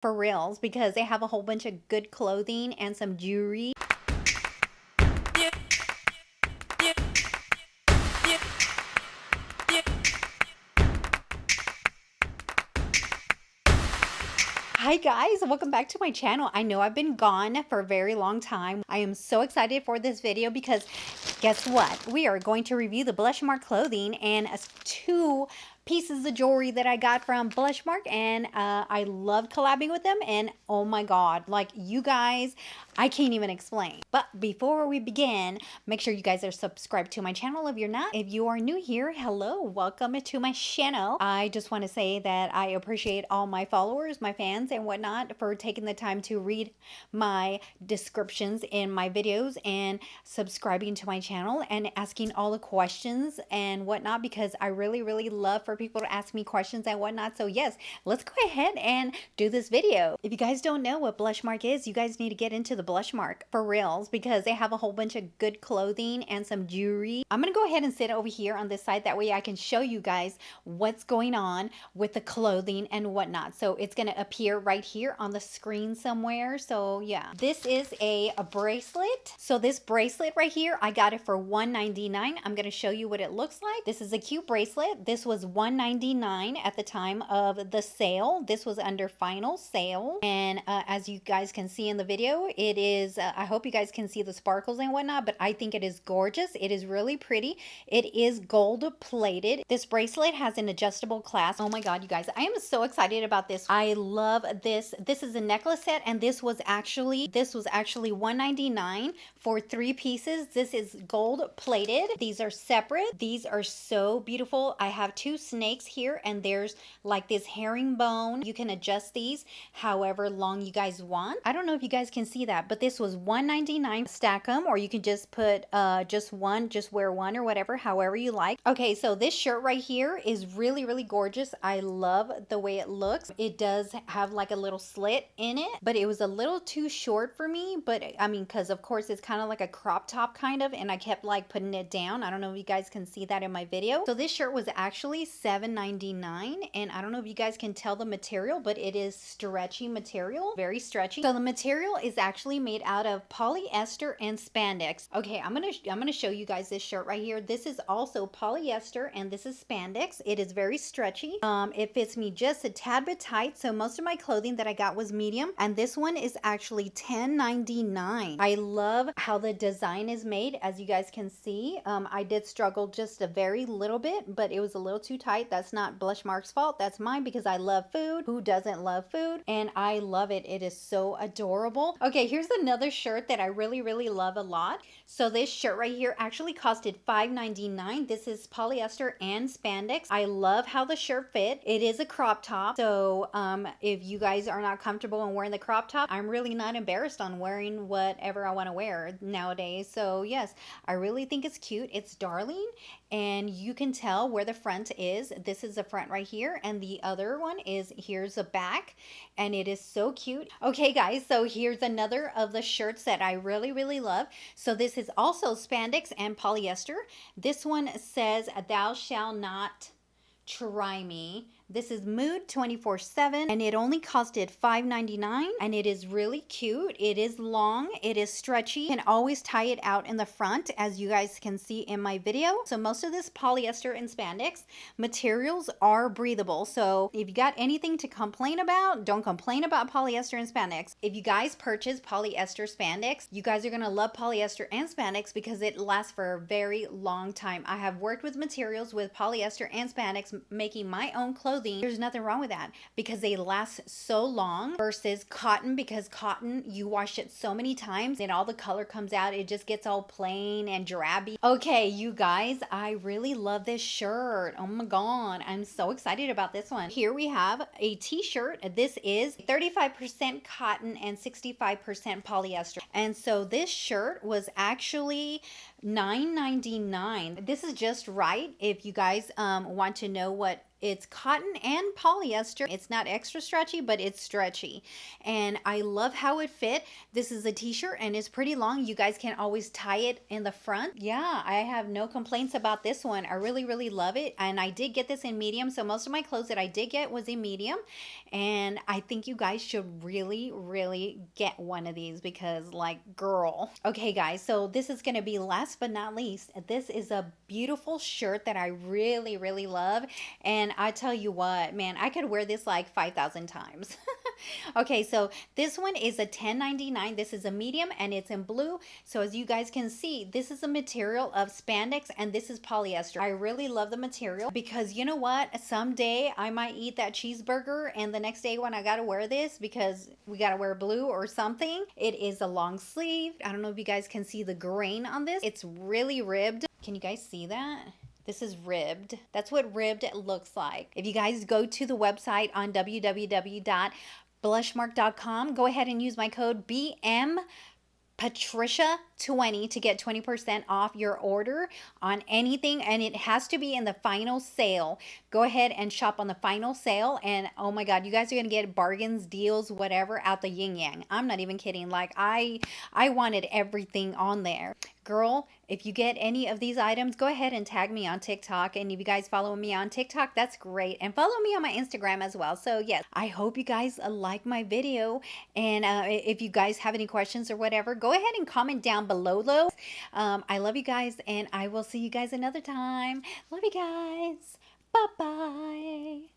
for reals, because they have a whole bunch of good clothing and some jewelry. Hi guys, welcome back to my channel. I know I've been gone for a very long time. I am so excited for this video because guess what? We are going to review the Blushmark clothing and two pieces of jewelry that I got from Blushmark, and I loved collabing with them, and oh my god, like you guys, I can't even explain. But before we begin, make sure you guys are subscribed to my channel if you're not. If you are new here, hello, welcome to my channel. I just want to say that I appreciate all my followers, my fans and whatnot for taking the time to read my descriptions in my videos and subscribing to my channel and asking all the questions and whatnot, because I really love for people to ask me questions and whatnot. So yes, let's go ahead and do this video. If you guys don't know what Blushmark is, you guys need to get into the Blushmark for reals, because they have a whole bunch of good clothing and some jewelry. I'm gonna go ahead and sit over here on this side, that way I can show you guys what's going on with the clothing and whatnot. So it's gonna appear right here on the screen somewhere. So yeah, this is a bracelet. So this bracelet right here, I got it for $1.99. I'm gonna show you what it looks like. This is a cute bracelet. This was $1.99 at the time of the sale. This was under final sale, and as you guys can see in the video, it is I hope you guys can see the sparkles and whatnot, but I think it is gorgeous. It is really pretty. It is gold plated. This bracelet has an adjustable clasp. Oh my god, you guys, I am so excited about this. I love this. This is a necklace set, and this was actually $1.99 for 3 pieces. This is gold plated. These are separate. These are so beautiful. I have 2 snakes here, and there's like this herringbone. You can adjust these however long you guys want. I don't know if you guys can see that, but this was $1.99. Stack them, or you can just put just one, just wear one or whatever, however you like. Okay, so this shirt right here is really gorgeous. I love the way it looks. It does have like a little slit in it, but it was a little too short for me. But I mean, because of course it's kind of like a crop top kind of, and I kept like putting it down. I don't know if you guys can see that in my video. So this shirt was actually $7.99, and I don't know if you guys can tell the material, but it is stretchy material, very stretchy. So the material is actually made out of polyester and spandex. Okay, I'm gonna show you guys this shirt right here. This is also polyester, and this is spandex. It is very stretchy. It fits me just a tad bit tight. So most of my clothing that I got was medium, and this one is actually $10.99. I love how the design is made. As you guys can see, I did struggle just a very little bit, but it was a little too tight. That's not Blushmark's fault. That's mine, because I love food. Who doesn't love food? And I love it. It is so adorable. Okay, here's another shirt that I really love a lot. So this shirt right here actually costed $5.99. This is polyester and spandex. I love how the shirt fit. It is a crop top. So if you guys are not comfortable in wearing the crop top, I'm really not embarrassed on wearing whatever I want to wear nowadays. So yes, I really think it's cute. It's darling, and you can tell where the front is. This is the front right here, and the other one is, here's the back, and it is so cute. Okay guys, so here's another of the shirts that I really love. So this is also spandex and polyester. This one says, "Thou shalt not try me." This is Mood 24/7, and it only costed $5.99, and it is really cute. It is long, it is stretchy. You can always tie it out in the front, as you guys can see in my video. So most of this polyester and spandex materials are breathable. So if you got anything to complain about, don't complain about polyester and spandex. If you guys purchase polyester spandex, you guys are gonna love polyester and spandex because it lasts for a very long time. I have worked with materials with polyester and spandex, making my own clothing. There's nothing wrong with that, because they last so long, versus cotton, because cotton, you wash it so many times and all the color comes out. It just gets all plain and drabby. Okay, you guys, I really love this shirt. Oh my god, I'm so excited about this one. Here we have a t-shirt. This is 35% cotton and 65% polyester. And so this shirt was actually $9.99. This is just right if you guys want to know what It's cotton and polyester. It's not extra stretchy, but it's stretchy. And I love how it fit. This is a t-shirt and it's pretty long. You guys can always tie it in the front. Yeah, I have no complaints about this one. I really, really love it. And I did get this in medium. So most of my clothes that I did get was in medium. And I think you guys should really, really get one of these because like, girl. Okay, guys, so this is going to be last but not least. This is a beautiful shirt that I really, really love. And I tell you what, man, I could wear this like 5,000 times. Okay, so this one is a $10.99. This is a medium and it's in blue. So as you guys can see, this is a material of spandex and this is polyester. I really love the material because you know what? Someday I might eat that cheeseburger and the next day when I gotta wear this because we gotta wear blue or something. It is a long sleeve. I don't know if you guys can see the grain on this. It's really ribbed. Can you guys see that? This is ribbed. That's what ribbed looks like. If you guys go to the website on www.blushmark.com, go ahead and use my code BMPatricia20 to get 20% off your order on anything, and it has to be in the final sale. Go ahead and shop on the final sale, and oh my god, you guys are gonna get bargains, deals, whatever out the yin yang. I'm not even kidding. Like I wanted everything on there. Girl, if you get any of these items, go ahead and tag me on TikTok. And if you guys follow me on TikTok, that's great. And follow me on my Instagram as well. So yes, I hope you guys like my video. And if you guys have any questions or whatever, go ahead and comment down below those. I love you guys and I will see you guys another time. Love you guys. Bye-bye.